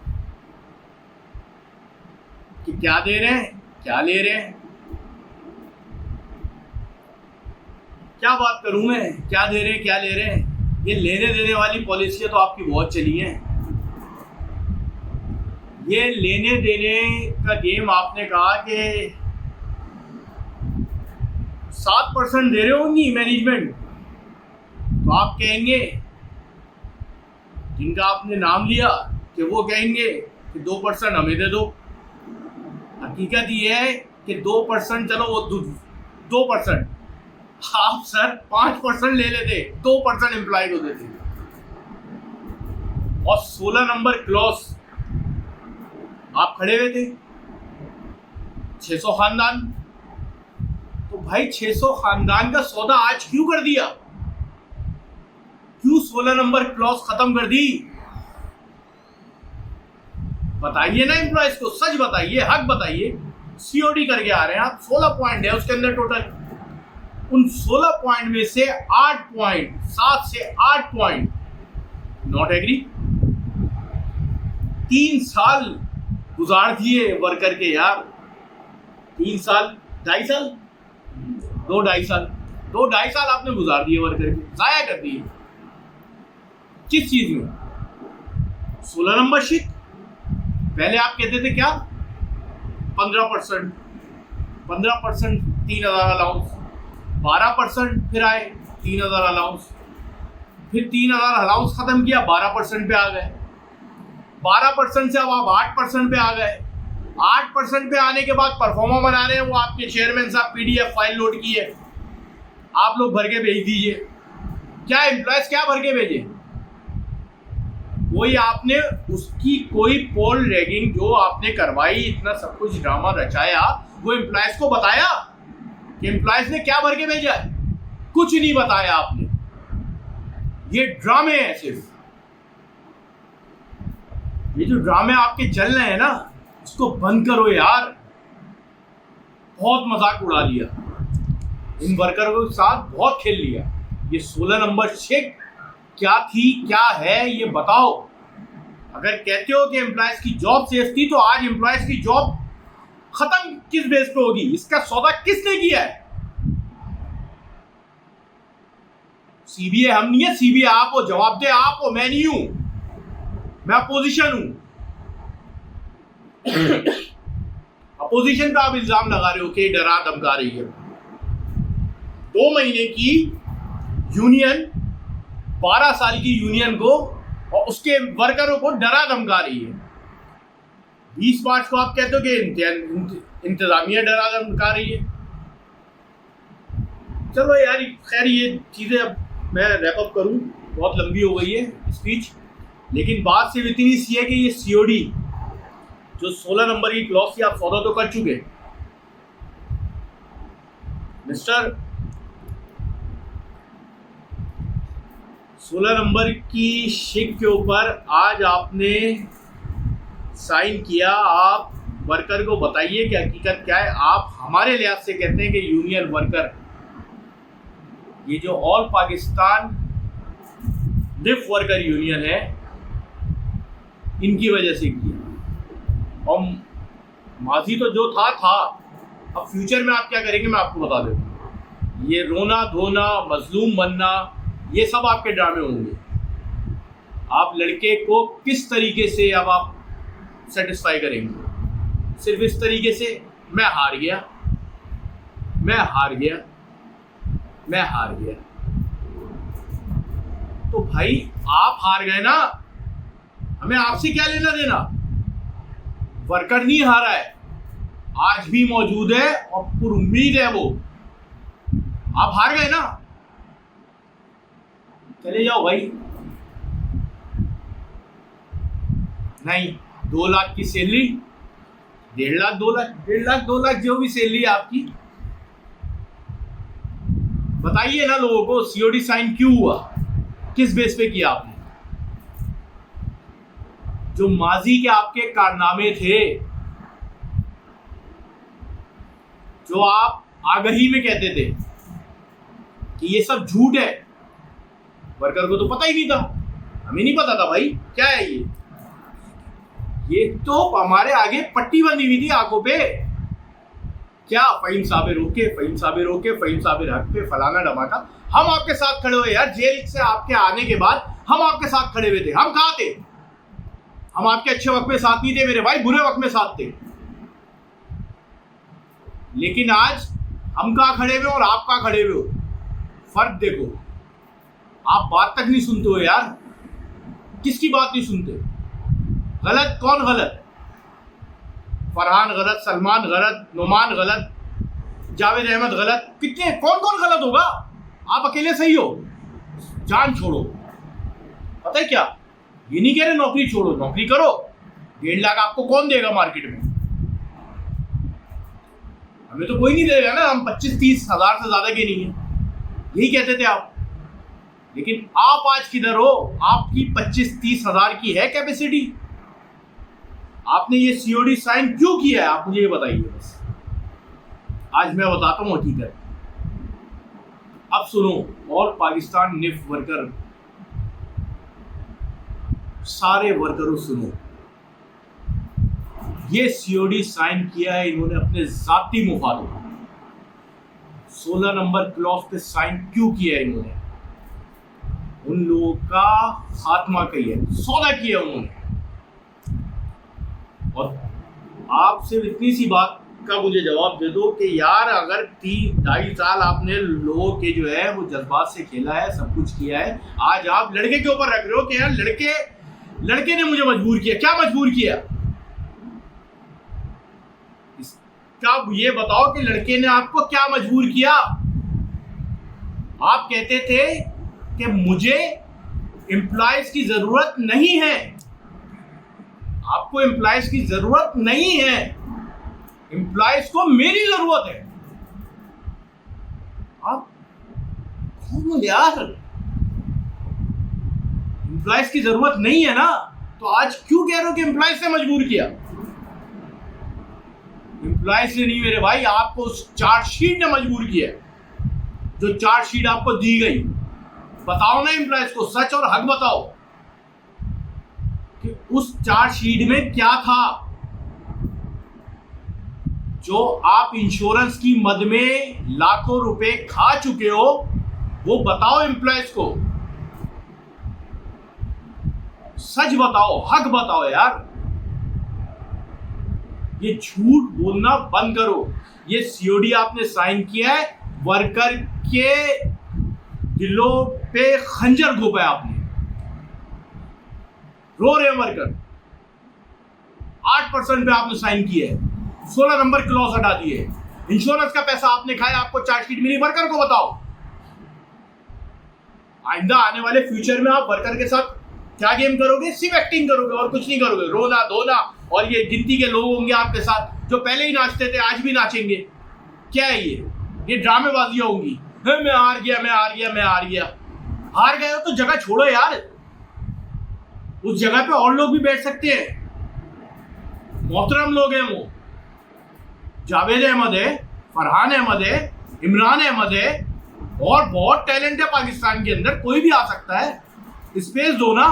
कि क्या दे रहे हैं, क्या ले रहे हैं। क्या बात करूं मैं, क्या दे रहे हैं, क्या ले रहे हैं। ये लेने देने वाली पॉलिसियां तो आपकी बहुत चली हैं। ये लेने देने का गेम, आपने कहा कि 7% दे रहे होंगी मैनेजमेंट, तो आप कहेंगे, जिनका आपने नाम लिया, कि वो कहेंगे कि 2% हमें दे दो। हकीकत ये है कि 2%, चलो वो 2%, आप सर 5% ले लेते, 2% एम्प्लॉय को देते। और 16 नंबर क्लॉज आप खड़े हुए थे, 600 खानदान। तो भाई 600 खानदान का सौदा आज क्यों कर दिया? क्यों 16 नंबर क्लॉज खत्म कर दी? बताइए ना एम्प्लॉयज को, सच बताइए, हक बताइए। सीओडी करके आ रहे हैं आप, 16 पॉइंट है उसके अंदर टोटल। उन 16 पॉइंट में से 8 पॉइंट, 7 से 8 पॉइंट नॉट एग्री। 3 साल गुजार दिए वर्कर के यार, 3 साल, 2.5 साल, 2.5 साल आपने गुजार दिए वर्कर के, जाया कर दिए। किस चीज में? 16 नंबर शीट। पहले आप कहते थे क्या? 15%, 3,000 अलाउंस, 12% फिर आए 3,000 अलाउंस, फिर 3,000 अलाउंस खत्म किया, 12% पे आ गए। 12% से अब आप 8% पे आ गए। 8% पे आने के बाद परफॉर्मा बना रहे हैं वो आपके चेयरमैन साहब, पीडीएफ फाइल लोड की है, आप लोग भर के भेज दीजिए। क्या एम्प्लॉयज क्या भर के भेजे? कोई आपने उसकी कोई पोल रैगिंग जो आपने करवाई, इतना सब कुछ ड्रामा रचाया, वो एम्प्लॉयज को बताया कि एम्प्लॉयज ने क्या भर के भेजा है? कुछ नहीं बताया आपने। ये ड्रामे हैं सिर्फ। ये जो ड्रामे आपके चल रहे हैं ना, इसको बंद करो यार। बहुत मजाक उड़ा लिया, इन वर्करों के साथ बहुत खेल लिया। ये 16 नंबर चेक क्या थी, क्या है, ये बताओ। अगर कहते हो कि एम्प्लॉयज की जॉब सेफ थी, तो आज एम्प्लॉयज की जॉब खत्म किस बेस पे होगी? इसका सौदा किसने किया है? सीबीआई हम नहीं है, सीबीआई आप हो, जवाब दे आप हो, मैं नहीं हूं, मैं अपोजिशन हूं। अपोजिशन पे आप इल्जाम लगा रहे हो कि डरा धमका रही है। 2 महीने की यूनियन, 12 साल की यूनियन को और उसके वर्करों को डरा धमका रही है। 20 मार्च को आप कहते हो कि इंतजामिया डरा धमका रही है। चलो यार, खैर ये चीज़ें अब मैं रैप अप करूं, बहुत लंबी हो गई है स्पीच, लेकिन बात सिर्फ इतनी सी है कि ये सीओडी जो 16 नंबर की क्लॉज थी, आप सौदा तो कर चुके मिस्टर। 16 नंबर की शिक के ऊपर आज आपने साइन किया। आप वर्कर को बताइए कि हकीकत क्या है। आप हमारे लिहाज से कहते हैं कि यूनियन वर्कर, ये जो ऑल पाकिस्तान डिफ वर्कर यूनियन है, इनकी वजह से किया। और माजी तो जो था, अब फ्यूचर में आप क्या करेंगे मैं आपको बता देता हूँ। ये रोना धोना, मजलूम बनना, ये सब आपके ड्रामे होंगे। आप लड़के को किस तरीके से अब आप सेटिस्फाई करेंगे? सिर्फ इस तरीके से, मैं हार गया, मैं हार गया, मैं हार गया। तो भाई आप हार गए ना, हमें आपसे क्या लेना देना? वर्कर नहीं हारा है, आज भी मौजूद है और पुरुम्मीद है वो। आप हार गए ना, चले जाओ भाई। नहीं, 2 लाख की सैलरी, 1.5 लाख, 2 लाख, 1.5 लाख, 2 लाख जो भी सैलरी है आपकी, बताइए ना लोगों को सीओडी साइन क्यों हुआ, किस बेस पे किया आपने? जो माजी के आपके कारनामे थे, जो आप आगही में कहते थे कि ये सब झूठ है, वर्कर को तो पता ही नहीं था, हमें नहीं पता था भाई क्या है ये तो हमारे आगे पट्टी बंधी हुई थी आंखों पे। क्या फहीम साबिर रोके, फहीम साबिर रोके, फहीम साबिर हक पे, फलाना धमाका। हम आपके साथ खड़े हुए यार, जेल से आपके आने के बाद हम आपके साथ खड़े हुए थे। हम कहाँ थे? हम आपके अच्छे वक्त में साथ नहीं थे मेरे भाई, बुरे वक्त में साथ थे। लेकिन आज हम कहाँ खड़े हुए और आप कहाँ खड़े हुए हो, फर्क देखो। आप बात तक नहीं सुनते हो यार, किसकी बात नहीं सुनते? गलत कौन गलत? फरहान गलत, सलमान गलत, नुमान गलत, जावेद अहमद गलत, कितने कौन गलत होगा? आप अकेले सही हो, जान छोड़ो। पता है क्या, ये नहीं कह रहे नौकरी छोड़ो, नौकरी करो, 1.5 लाख आपको कौन देगा मार्केट में? हमें तो कोई नहीं देगा ना, हम 25-30 हज़ार से ज्यादा के नहीं है, यही कहते थे आप। लेकिन आप आज किधर हो? आपकी 25-30 हज़ार की है कैपेसिटी? आपने ये सीओडी साइन क्यों किया है? आप मुझे ये बताइए बस, आज मैं बताता हूँ हकीकत। अब सुनो, ऑल पाकिस्तान निफ्ट वर्कर, सारे वर्करों सुनो, ये सीओडी साइन किया है इन्होंने अपने जाती मुफादों पर। 16 नंबर क्लॉज पे साइन क्यों किया है इन्होंने? उन लोगों का खात्मा किया है, सौदा किया उन्होंने। और आप सिर्फ इतनी सी बात का मुझे जवाब दे दो कि यार अगर 3-2.5 साल आपने लोगों के जो है वो जज्बात से खेला है, सब कुछ किया है, आज आप लड़के के ऊपर रख रहे हो कि यार लड़के ने मुझे मजबूर किया। क्या मजबूर किया? क्या ये बताओ कि लड़के ने आपको क्या मजबूर किया? आप कहते थे कि मुझे एम्प्लॉयज की जरूरत नहीं है, आपको एम्प्लॉयज की जरूरत नहीं है, एम्प्लॉयज को मेरी जरूरत है। आप कौन हो यार? एम्प्लॉयज की जरूरत नहीं है ना, तो आज क्यों कह रहे हो कि एम्प्लॉयज से मजबूर किया? एम्प्लॉयज से नहीं मेरे भाई, आपको उस चार्जशीट ने मजबूर किया। जो चार्जशीट आपको दी गई, बताओ ना एम्प्लॉयज को, सच और हक बताओ कि उस चार्जशीट में क्या था। जो आप इंश्योरेंस की मद में लाखों रुपए खा चुके हो, वो बताओ एम्प्लॉयज को, सच बताओ, हक बताओ यार। ये झूठ बोलना बंद करो। ये सीओडी आपने साइन किया है, वर्कर के दिलों पे खंजर घोपा है आपने। रो रहे हैं वर्कर, 8% पे आपने साइन किया है, 16 नंबर क्लॉज हटा दिए, इंश्योरेंस का पैसा आपने खाया, आपको चार्जशीट मिली। वर्कर को बताओ, आइंदा आने वाले फ्यूचर में आप वर्कर के साथ क्या गेम करोगे? सिर्फ एक्टिंग करोगे और कुछ नहीं करोगे, रोना धोना। और ये गिनती के लोग होंगे आपके साथ जो पहले ही नाचते थे, आज भी नाचेंगे। क्या है ये ड्रामेबाजियां होंगी। मैं हार गया, मैं हार गया, मैं हार गया। हार गए हो तो जगह छोड़ो यार, उस जगह पे और लोग भी बैठ सकते हैं, मोहतरम लोग हैं वो। जावेद अहमद है, फरहान अहमद है, इमरान अहमद है, और बहुत टैलेंट है पाकिस्तान के अंदर, कोई भी आ सकता है। स्पेस दो ना,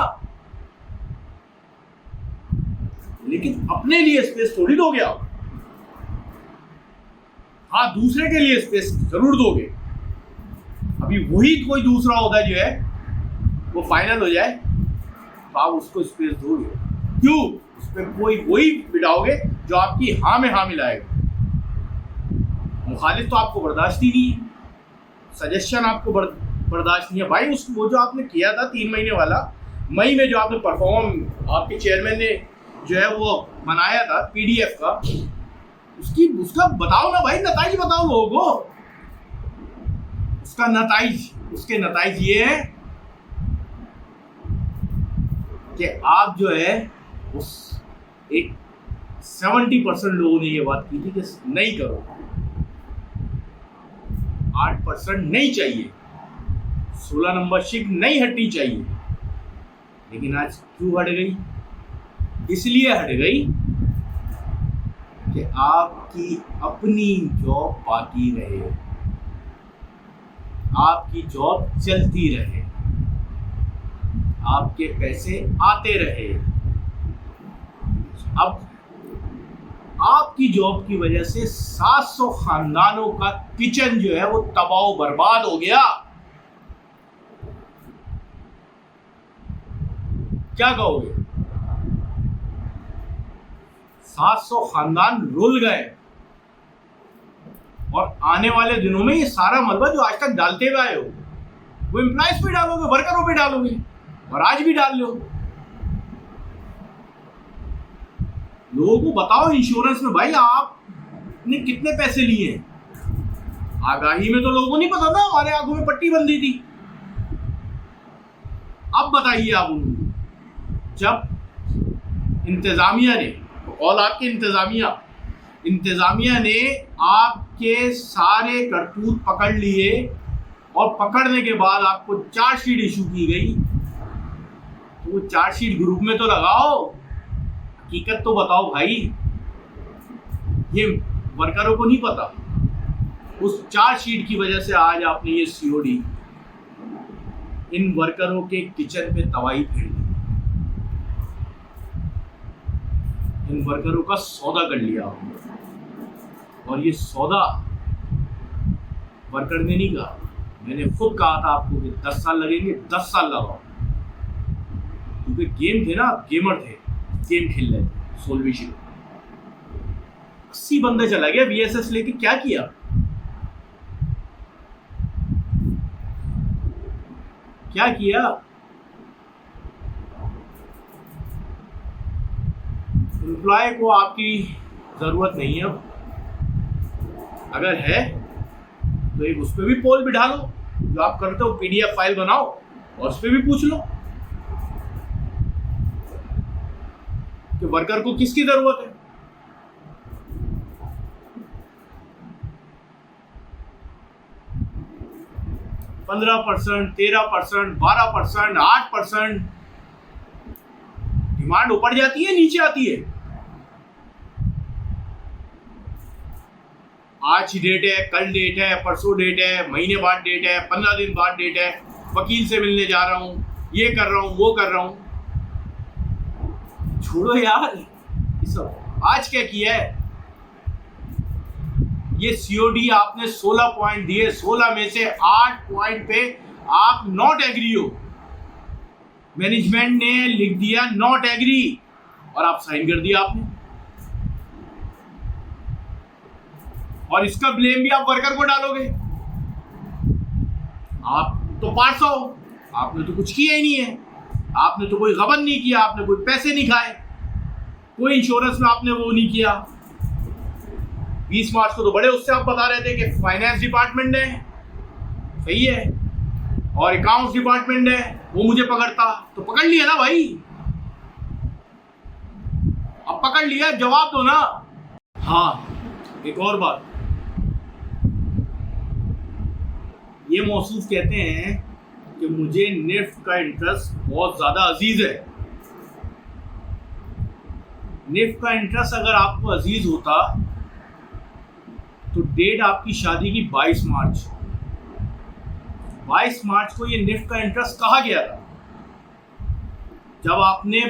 लेकिन अपने लिए स्पेस थोड़ी दोगे आप। हाँ, दूसरे के लिए स्पेस जरूर दोगे। अभी वही कोई दूसरा होगा जो है वो फाइनल हो जाए तो आप उसको स्पेस दोगे क्यों? उस पर कोई वही बिठाओगे जो आपकी हाँ में हाँ मिलाएगा। मुखालिफ तो आपको बर्दाश्त ही नहीं है, सजेशन आपको बर्दाश्त नहीं है भाई। वो जो आपने किया था 3 महीने वाला, मई में जो आपने परफॉर्म, आपके चेयरमैन ने जो है वो बनाया था पीडीएफ का, उसका बताओ ना भाई, नताइज बताओ लोगों को। उसके नताइज ये है कि आप जो है उस एक 70% लोगों ने ये बात की थी कि नहीं करो, 8% नहीं चाहिए, 16 नंबर शिफ्ट नहीं हटनी चाहिए। लेकिन आज क्यों हट गई? इसलिए हट गई कि आपकी अपनी जॉब बाकी रहे, आपकी जॉब चलती रहे, आपके पैसे आते रहे। अब आपकी जॉब की वजह से 700 खानदानों का किचन जो है वो तबाह बर्बाद हो गया। क्या कहोगे? 700 खानदान रुल गए, और आने वाले दिनों में ये सारा मलबा जो आज तक डालते हुए आए हो वो एम्प्लॉयज पे डालोगे, वर्करों पे डालोगे, और आज भी डाल लो। लोगों को बताओ इंश्योरेंस में भाई आपने कितने पैसे लिए हैं। आगाही में तो लोगों को नहीं पता था, हमारे आंखों में पट्टी बंधी थी। अब बताइए आप उनको जब इंतज़ामिया ने, कॉल आपकी इंतज़ामिया ने आपके सारे करतूत पकड़ लिए और पकड़ने के बाद आपको चार्जशीट इशू की गई, तो वो चार्जशीट ग्रुप में तो लगाओ, हकीकत तो बताओ भाई। ये वर्करों को नहीं पता। उस चार्जशीट की वजह से आज आपने ये सीओडी इन वर्करों के किचन पे तबाही फेर दी, इन वर्करों का सौदा कर लिया आपने। और ये सौदा वर्कर ने नहीं कहा, मैंने खुद कहा था आपको कि 10 साल लगेंगे, 10 साल लगाओ, क्योंकि गेम थे ना, गेमर थे, गेम खेल रहे थे। सोल्यूशन 80 बंदे चला गया VSS लेके, क्या किया? क्या किया? एम्प्लॉय को आपकी जरूरत नहीं है। अगर है तो एक उस पर भी पोल बिठा लो, जो आप करते हो PDF फाइल बनाओ और उस पर भी पूछ लो कि वर्कर को किसकी जरूरत है। पंद्रह 13%, 12%, 8% डिमांड ऊपर जाती है, नीचे आती है। आज डेट है, कल डेट है, परसों डेट है, महीने बाद डेट है, 15 दिन बाद डेट है, वकील से मिलने जा रहा हूं, ये कर रहा हूं, वो कर रहा हूं। छोड़ो यार ये सब। आज क्या किया है? ये सीओडी आपने 16 पॉइंट दिए, 16 में से 8 पॉइंट पे आप नॉट एग्री हो। मैनेजमेंट ने लिख दिया नॉट एग्री और आप साइन कर दिया आपने। और इसका ब्लेम भी आप वर्कर को डालोगे। आप तो 500 हो, आपने तो कुछ किया ही नहीं है, आपने तो कोई गबन नहीं किया, आपने कोई पैसे नहीं खाए, कोई इंश्योरेंस में आपने वो नहीं किया। 20 मार्च को तो बड़े उससे आप बता रहे थे कि फाइनेंस डिपार्टमेंट है, सही है, और अकाउंट्स डिपार्टमेंट है, वो मुझे पकड़ता, तो पकड़ लिया ना भाई, अब पकड़ लिया, जवाब दो ना। हाँ, एक और बात, ये मौसूफ कहते हैं कि मुझे निफ्ट का इंटरेस्ट बहुत ज्यादा अजीज है। निफ्ट का इंटरेस्ट अगर आपको अजीज होता तो डेट आपकी शादी की 22 मार्च 22 मार्च को ये निफ्ट का इंटरेस्ट कहा गया था, जब आपने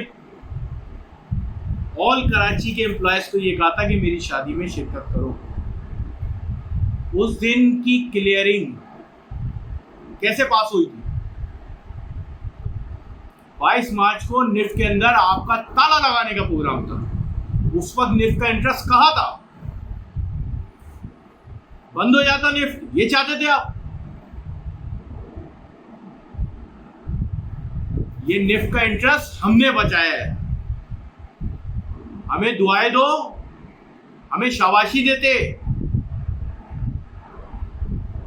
ऑल कराची के एम्प्लॉयज को ये कहा था कि मेरी शादी में शिरकत करो। उस दिन की क्लियरिंग कैसे पास हुई थी? 22 मार्च को निफ्ट के अंदर आपका ताला लगाने का प्रोग्राम था। उस वक्त निफ्ट का इंटरेस्ट कहा था, बंद हो जाता निफ्ट, ये चाहते थे आप। ये निफ्ट का इंटरेस्ट हमने बचाया है। हमें दुआएं दो, हमें शाबाशी देते।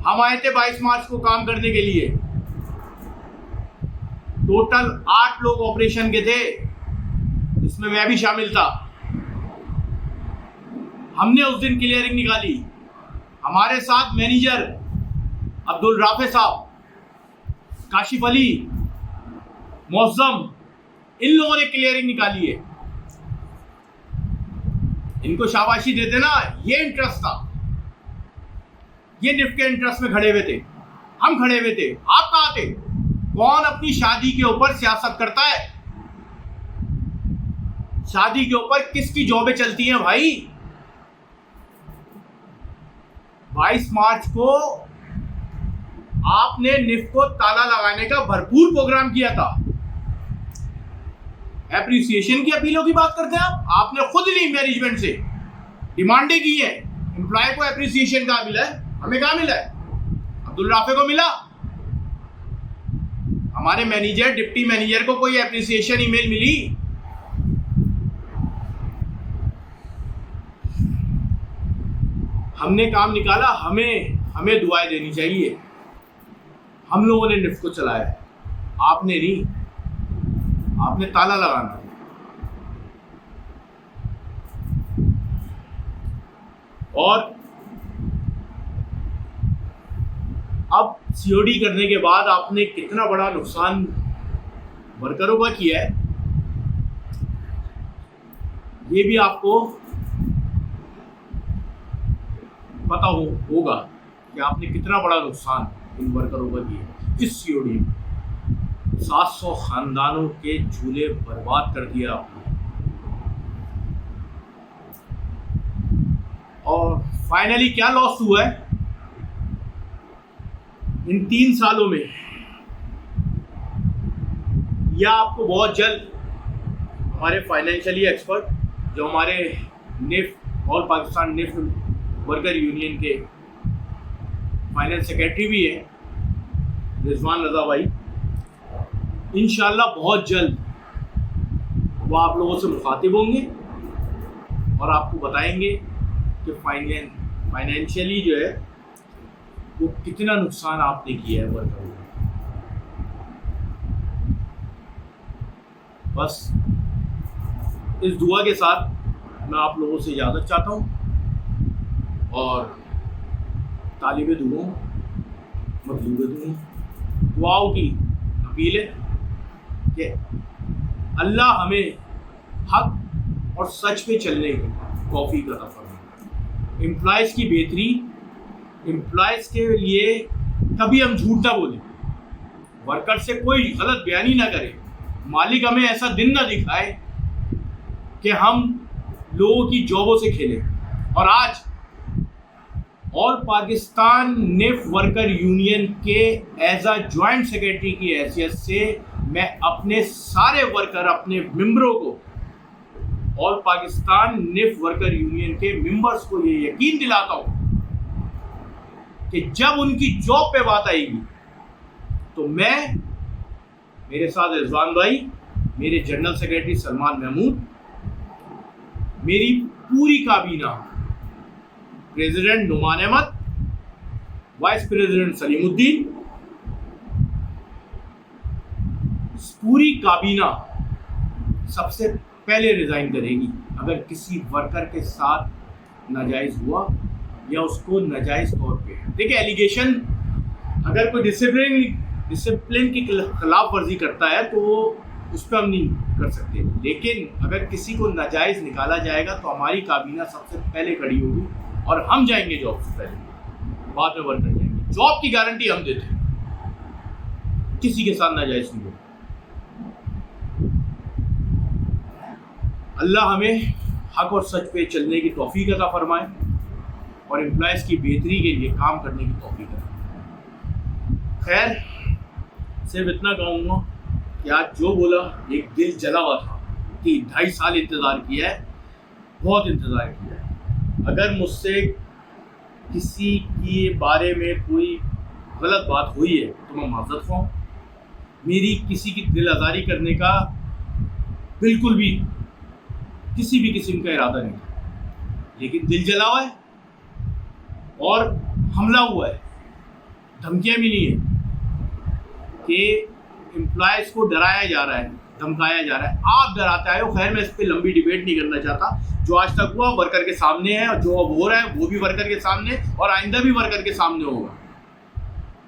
हम आए थे 22 मार्च को काम करने के लिए। टोटल 8 लोग ऑपरेशन के थे, जिसमें मैं भी शामिल था। हमने उस दिन क्लियरिंग निकाली। हमारे साथ मैनेजर अब्दुल राफे साहब, काशिफ अली, मौसम, इन लोगों ने क्लियरिंग निकाली है। इनको शाबाशी देते ना, ये इंटरेस्ट था। ये निफ्ट के इंटरेस्ट में खड़े हुए थे, हम खड़े हुए थे, आप कहाँ थे? कौन अपनी शादी के ऊपर सियासत करता है? शादी के ऊपर किसकी जॉबें चलती हैं भाई? 22 मार्च को आपने निफ्ट को ताला लगाने का भरपूर प्रोग्राम किया था। एप्रिसिएशन की अपीलों की बात करते हैं आप, आपने खुद ली मैनेजमेंट से, डिमांडें की है। एम्प्लॉय को एप्रिसिएशन कहाँ मिला है? हमें कहाँ मिला है? अब्दुल राफे को मिला। हमारे मैनेजर, डिप्टी मैनेजर को कोई एप्रिसिएशन ईमेल मिली? हमने काम निकाला, हमें दुआएं देनी चाहिए। हम लोगों ने निफ्ट को चलाया, आपने नहीं। आपने ताला लगाना। और अब सीओडी करने के बाद आपने कितना बड़ा नुकसान वर्करों का किया है, ये भी आपको पता होगा कि आपने कितना बड़ा नुकसान इन वर्करों का किया। इस सीओडी में 700 खानदानों के झूले बर्बाद कर दिया आपने। और फाइनली क्या लॉस हुआ है इन 3 सालों में, या आपको बहुत जल्द हमारे फाइनेंशियली एक्सपर्ट, जो हमारे NIFT all Pakistan NIFT worker union के फाइनेंस सेक्रेटरी भी है रिजवान रजा भाई, इंशाल्लाह बहुत जल्द वो आप लोगों से मुखातिब होंगे और आपको बताएंगे कि फाइनेंशियली जो है वो कितना नुकसान आपने किया है वर्करों को। बस इस दुआ के साथ मैं आप लोगों से इजाज़त चाहता हूँ और तालिबे दुआओं मतलूबे दुआओं की अपील है कि अल्लाह हमें हक और सच पे चलने की तौफीक अता फरमाए। एम्प्लॉयज़ की बेहतरी, एम्प्लॉयज़ के लिए कभी हम झूठ ना बोलें, वर्कर से कोई गलत बयानी ना करें, मालिक हमें ऐसा दिन ना दिखाए कि हम लोगों की जॉबों से खेलें। और आज all Pakistan NIFT worker union के एज अ जॉइंट सेक्रेटरी की हैसियत से मैं अपने सारे वर्कर, अपने मेंबरों को, all Pakistan NIFT worker union के मेंबर्स को ये यकीन दिलाता हूँ कि जब उनकी जॉब पे बात आएगी तो मैं, मेरे साथ रिजवान भाई, मेरे जनरल सेक्रेटरी सलमान महमूद, मेरी पूरी काबीना, president Noman Ahmed, vice president Salimuddin, पूरी काबीना सबसे पहले रिजाइन करेगी अगर किसी वर्कर के साथ नाजायज हुआ या उसको नाजायज तौर पे। देखिए, एलिगेशन अगर कोई डिसिप्लिन की खिलाफ वर्जी करता है तो उस पर हम नहीं कर सकते, लेकिन अगर किसी को नाजायज निकाला जाएगा तो हमारी काबीना सबसे पहले खड़ी होगी और हम जाएंगे जॉब से पहले, बाद में वर्कर जाएंगे। जॉब की गारंटी हम देते हैं, किसी के साथ नाजायज नहीं होगा। अल्लाह हमें हक और सच पे चलने की तौफीक अता फरमाए और एम्प्लॉयज़ की बेहतरी के लिए काम करने की तौफीक अता। खैर, सिर्फ इतना कहूँगा कि आज जो बोला, एक दिल जला हुआ था कि 2.5 साल इंतज़ार किया है, बहुत इंतज़ार किया है। अगर मुझसे किसी के बारे में कोई गलत बात हुई है तो मैं माज़रत ख्वाह हूँ। मेरी किसी की दिल आज़ारी करने का बिल्कुल भी किसी भी किस्म का इरादा नहीं था, लेकिन दिल जला हुआ है और हमला हुआ है, धमकियाँ भी नहीं है कि एम्प्लॉयज़ को डराया जा रहा है, धमकाया जा रहा है। आप डराते आए हो। खैर, मैं इस पर लंबी डिबेट नहीं करना चाहता। जो आज तक हुआ वर्कर के सामने है, और जो अब हो रहा है वो भी वर्कर के सामने, और आइंदा भी वर्कर के सामने होगा।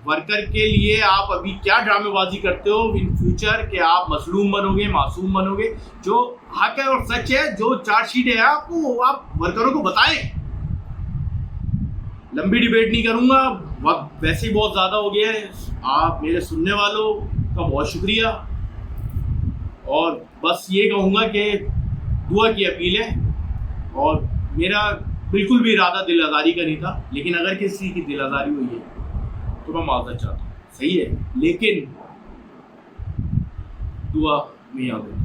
वर्कर के लिए आप अभी क्या ड्रामेबाजी करते हो इन फ्यूचर कि आप मसलूम बनोगे, मासूम बनोगे। जो हक है और सच है, जो चार्जशीट है आपको, आप वर्करों को बताएं। लंबी डिबेट नहीं करूंगा, वक्त वैसे ही बहुत ज़्यादा हो गया है। आप मेरे सुनने वालों का बहुत शुक्रिया, और बस ये कहूँगा कि दुआ की अपील है, और मेरा बिल्कुल भी इरादा दिल आज़ारी का नहीं था, लेकिन अगर किसी की दिल आज़ारी हुई है तो मैं माफ़ चाहता हूँ, सही है, लेकिन दुआ में याद रखना।